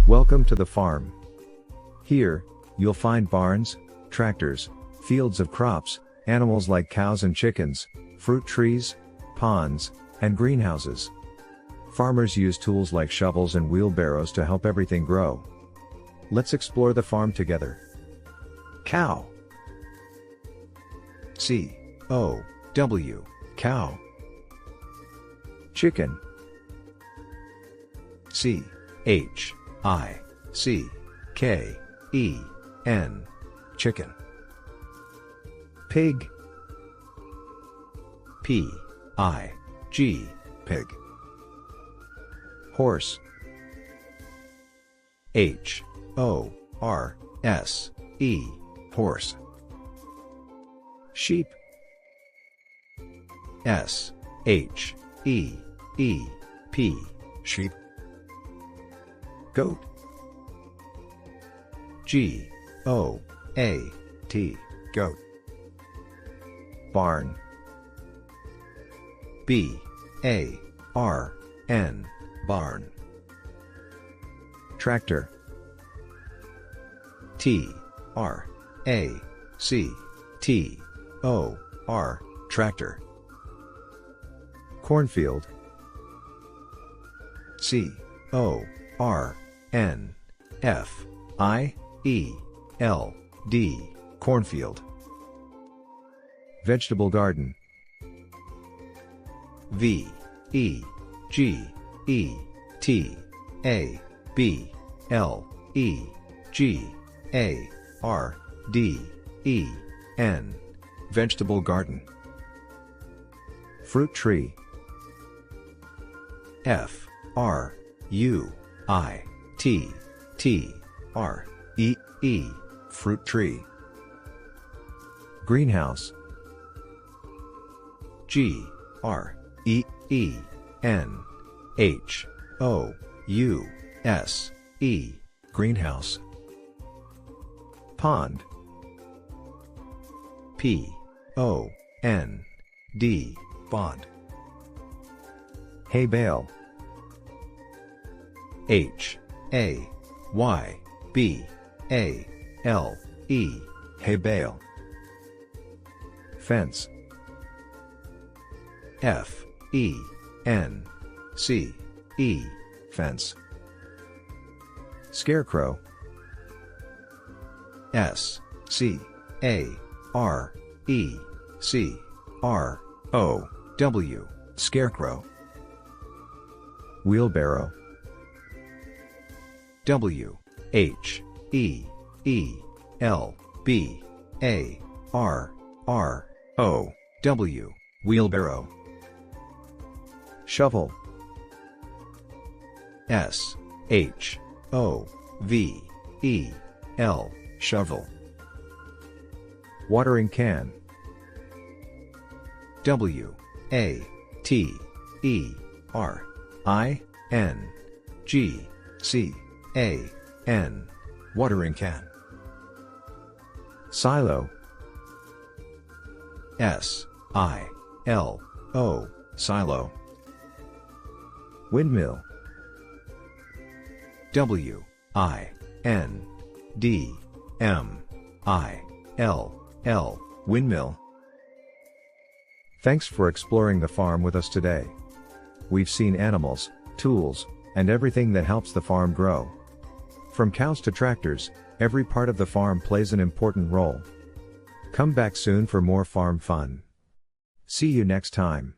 Welcome to the farm. Here, you'll find barns, tractors, fields of crops, animals like cows and chickens, fruit trees, ponds, and greenhouses. Farmers use tools like shovels and wheelbarrows to help everything grow. Let's explore the farm together. Cow. C-O-W, cow. Chicken. C-H-I-C-K-E-N, chicken. Pig. P-I-G, pig. Horse. H-O-R-S-E, horse. Sheep. S-H-E-E-P, sheep. Goat. G-O-A-T, goat. Barn. B-A-R-N, barn. Tractor. T-R-A-C-T-O-R, tractor. Cornfield. C-O-R-N-F-I-E-L-D, cornfield. Vegetable garden. V-E-G-E-T-A-B-L-E-G-A-R-D-E-N, vegetable garden. Fruit tree. F-R-U-I-T-T-R-E-E, fruit tree. Greenhouse. G-R-E-E-N-H-O-U-S-E, greenhouse. Pond. P-O-N-D, pond. Hay bale. H-A-Y-B-A-L-E, hay bale. Fence. F-E-N-C-E, fence. Scarecrow. S-C-A-R-E-C-R-O-W, scarecrow. Wheelbarrow. W-H-E-E-L-B-A-R-R-O-W, wheelbarrow. Shovel. S-H-O-V-E-L, shovel. Watering can. W-A-T-E-R-I-N-G-C-A-N, watering can. Silo. S-I-L-O, silo. Windmill. W-I-N-D-M-I-L-L, windmill. Thanks for exploring the farm with us today. We've seen animals, tools, and everything that helps the farm grow. From cows to tractors, every part of the farm plays an important role. Come back soon for more farm fun. See you next time.